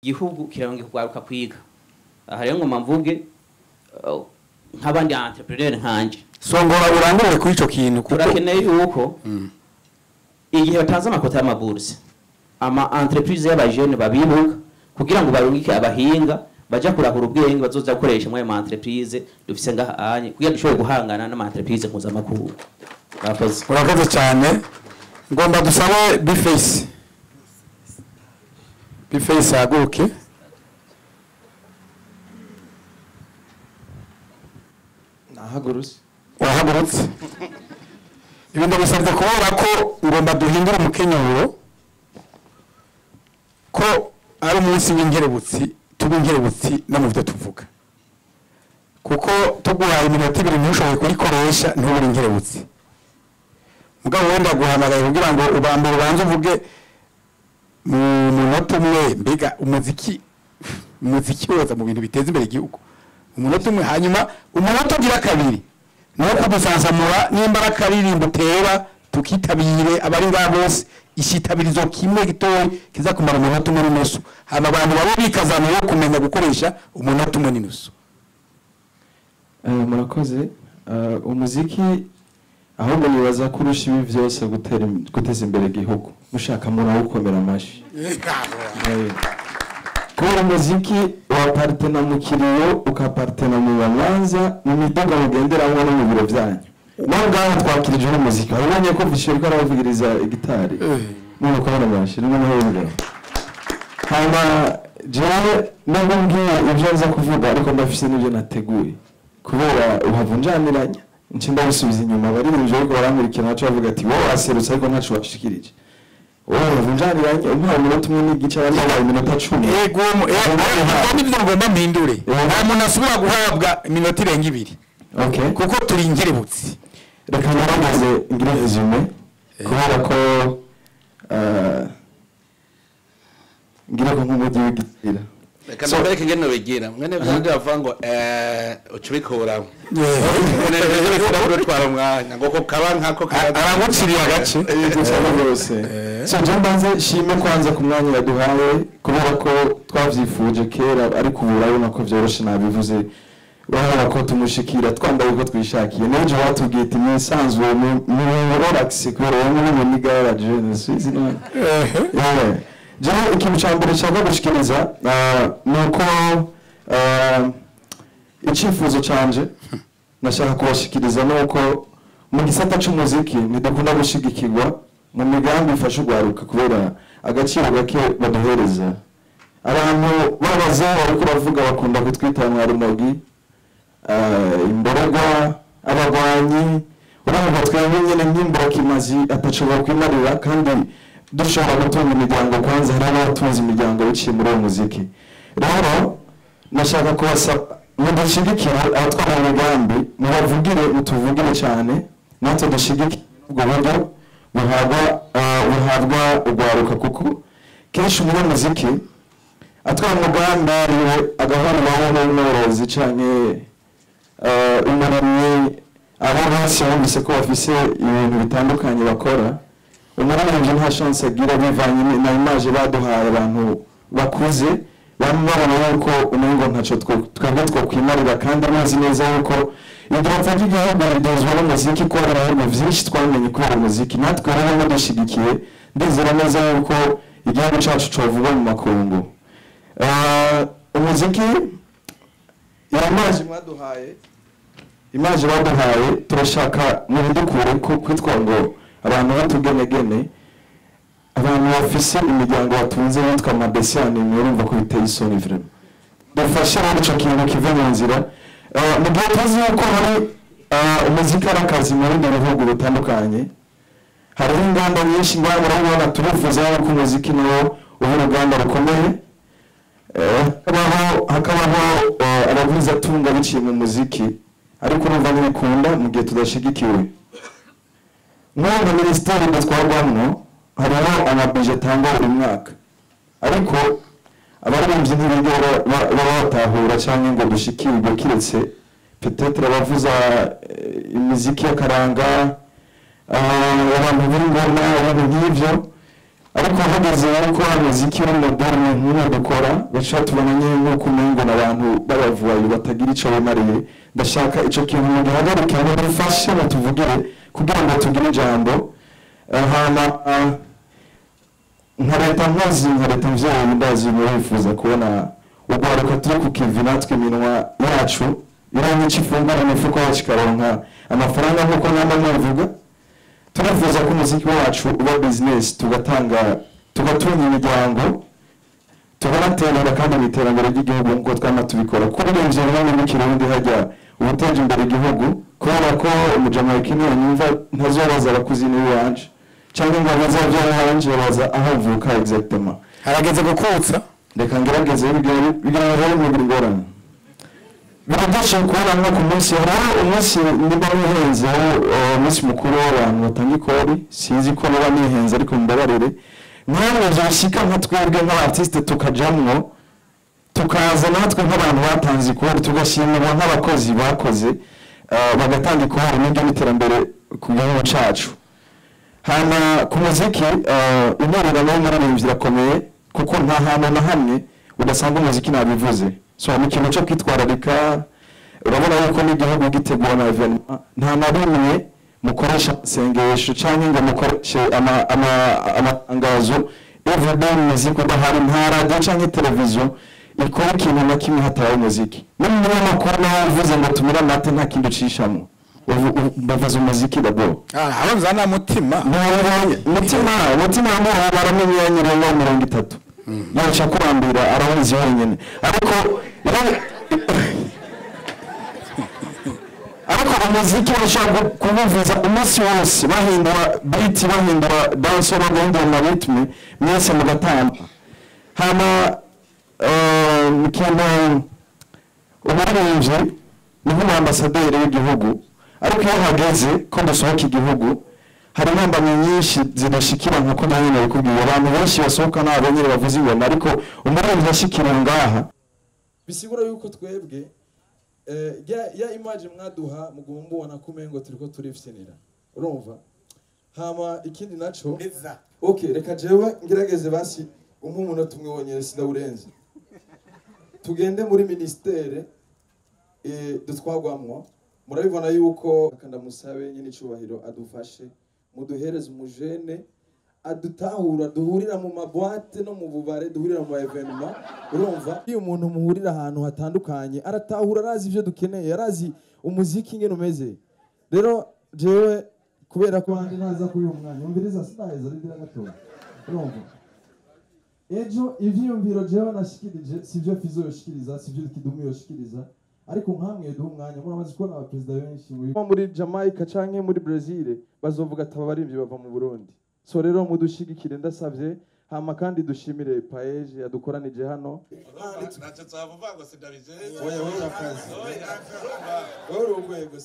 igihugu kirangiye kugaruka kwiga aha rero ngoma mvuge nk'abandi entrepreneur nkanje songora urangure kuri ico kintu kuko turakeneye yuko igihe batanze amakota y'amaburse ama entreprise y'abajene babibuka kugira ngo barungike abahinga baja kurahura ubwenge bazoza gukoresha mu entreprise dufise ngahanye kugira dushobore guhangana n'ama entreprise mpuzamakungu. Urakoze cyane ngomba dusabe Bface aguke wahagurutse ibintu bisabye kubera ko ngomba duhindura umukenyero ko ari umunsi w'inkerebutsi tubinkerebutsi no mu byo tuvuga kuko tuguhaye iminota 2 ntushoboye kuyikoresha ntuburi inkerebutsi mugabo wenda guhamagaye kugira ngo ubambe ubanze uvuge mu munota umwe mbega umuziki woza mu bintu biteza imbere igihugu umunota umwe hanyuma umunota ugira kabiri naho kudusansamura nimbara karirimbo utera tukitabire abari ngabose ishitabirizo kimwe gitoyi kiza kumara umunota umwe n'inusu hama abantu babo bikazana yo kumenya gukoresha umunota umwe n'inusu. Murakoze umuziki ahubwo nibaza kurusha ibi byose guteza imbere igihugu mushaka mura gukomera amashi kubera umuziki wa partena mu kiriyo ukapartena mu bamanza mu midoga mugenderamwo no mu biro byanyu nangaho twakirije umuziki abonye ko visheri ko aravugiriza igitari none ko amashi none n'ubundi hama jewe nabwo ngiye ibyo nza kuvuga ariko ndafise n'ibyo nateguye kubera uhavunjaniranya ncinda bisubiza inyuma bari mu byo baramurikira naco bavuga ati wowe aserutse ariko ntacu washikirije wowe vunjaniranye umpa umunota umwe n'igice abandi iminota 10 yego nibyo ngomba mpindure nta muntu asubira guhabwa iminota irenga 2 okay kuko turi ingerebutsi reka narabaze ngira resume kubera ko ngira ko nk'umujyi w'igitira reka ndabereke ngene wigira mwene byandi bavango ucibikora twara umwanya ngo ko kaba nkako araguciriye agace gusaba rwose so jambanze shime kwanza ku mwanya yaduhaye kubera ko twavyifuje kera ariko urabona ko vyoroshe nabivuze urabona ko tumushikira twambaye ko twishakiye nejo watubwiye ati mwisanzwe mu relax kubera mu niga ya jeunesse izina Jana ikintu cyambere cyangwa gushikiriza nuko icyifuzo canje nashaka kubashikiriza nuko mu gisata cy'umuziki nidakunda gushigikirwa mu migambi ifasha ugwaruka kubera agaciro gake baduhereza abantu babaza ariko bavuga bakunda kutwita mwarumogi imborogwa abagwanyi urabona twebwe nyene nk'imbora kimazi atashobora kwimarira kandi dushobora gutunga imiryango kwanza hari abatunze imiryango biciye muri uwo muziki rero nashaka kubasaba mudashigikira abatwara umugambi mubavugire mutuvugire cyane natwe dushigikire ubwo buryo buhabwa ugwaruka kuko kenshi umunyamuziki atwara umugambi agahora naho n'umworozi canke umurimyi abo bose bumvise ko bafise ibintu bitandukanye bakora umuririmbyi nta chance agira bivanye na image baduhaye abantu bakuze bamubona yuko umengo ntaco twebwe twokwimarira kandi amazi neza yuko idropfa ry'igihugu ridozwa n'umuziki ko hari byinshi twamenye kubera umuziki natwe rero badushigikiye ndizera neza yuko igihugu cacu covuga mu makungu umuziki image baduhaye turashaka mu bidukure ko kwitwa ngo abantu batugenegene abantu bafise imiryango batunze bitwa amabesiane murumva ko biteye isoni vraiment dufashe ico kintu kiva mu nzira mu gihe tuzi yuko hari umuziki ari akazi mu bindi bihugu bitandukanye hari inganda nyinshi ngaho urabona turifuza yuko umuziki nawo uba uruganda rukomeye hakabaho abavuza tunga biciye mu muziki ariko urumva ntibikunda mu gihe tudashigikiwe nk'ubu minisiteri dutwarwamwo hariho amabije atangwa buri mwaka ariko abaririmbyi ntibigera batahura cyangwa ngo dushikirwe kiretse peut-être abavuza imiziki y'akaranga abantu b'ingoma ibintu nk'ivyo ariko hageze yuko umuziki wo moderne nk'uwo dukora baca tubona nyine nk'uko umengo n'abantu b'abavuwayi batagira ico bamariye ndashaka ico kintu mugihagarike mudufashe batuvugire kugira ngo tugire ijambo hama nka leta mvyeyi ndazi mwifuza kubona ugwaruka turi ku kivi natwe iminwa yacu iranyica ifungura imifuko yacu ikaronka amafaranga nk'uko nyamba mwavuga turifuza ko umuziki wacu uba business tugatunga imiryango tukanatera kandi mu iterambere ry'igihugu nk'uko twama tubikora kuri benje hamwe mu Kirundi hajya ubuteje imbere igihugu kubera ko umujamaica nyumva ntazobaza abakuzi niwe wanje cyangwa ngo bazavyo wanje baza aho vuka exactement harageze gukutsa reka ngerageze bigaragara mu ngorane biradashe kubona nko ku munsi hariho umunsi niba nihenze umunsi mukuru w'abantu batanga ikori sinzi ko niba nihenze ariko mbabarire nkamwe zoshika nka twebwe nk'abartiste tukajamwo tukaza natwe nk'abantu batanze ikori tugashimirwa nk'abakozi bakoze bagatanga ikori n'ibyo n'iterambere ku gihugu cacu hana ku muziki intererano y'umuririmbyi irakomeye kuko nta hantu na hamwe udasanga umuziki nabivuze so ni ikintu cyo kwitwararika urabona yuko n'igihugu gitegura na evenement nta na rimwe mukoresha sengesho cyangwa ngo mukoreshe amatangazo everyday music udahari nta radio cyangwa televiziyo ikora ikintu na kimwe hatabaye umuziki n'umunyamakuru nawe uvuze ngo tumira amate nta kintu ucishamo bavuze umuziki dabo aho nzana mutima mutima amoro baramenye nyirimo 30 yacha kurambira arabizi wenyene ariko umuziki bashaka kubuvuza umunsi wose bahindura beat bahindura dance bagenda na ritme mwese mugatamba hama mukina umuririmbyi ni nk'ambasaderi w'igihugu ariko iyo hageze ko ndasohoka igihugu hari intambamyi nyinshi zidashikira nko nyine bikubwiye abantu benshi basohoka nabo nyine bavuze ingoma ariko umuririmbyi ashikira ngaha bisigura yuko twebwe ya image mwaduha mugomba kumengo turiko turifsenera urumva hama ikindi naco okay reka jewe ngerageze basi umuntu tumwe wonyere sidawurenze tugende muri ministere dutwagwamwo murabibona yuko akanda musabe nyine icubahiro adufashe muduhereze umujene adutahura duhurira mu mabwate no mu bubare duhurira mu evenement urumva iyo umuntu muhurira ahantu hatandukanye aratahura arazi ivyo dukeneye arazi umuziki ngene umeze rero jewe kubera ko handi naza kuri uyu mwanya umviriza sinaheza rindira gato urumva ejo ivyiyumviro jewe nashikirije sivyo fizo yoshikiriza sivyo kidumu yoshikiriza ariko nkamwe duha umwanya muramaze kubona abaperezida benshi muri Jamaica canke muri Brazil bazovuga ati abarimvyi bava mu Burundi so rero mudushigikire ndasavye hama kandi dushimire Paeje yadukoranije hano nacho tsavuga ngo sindabije oya akazi oya urugwego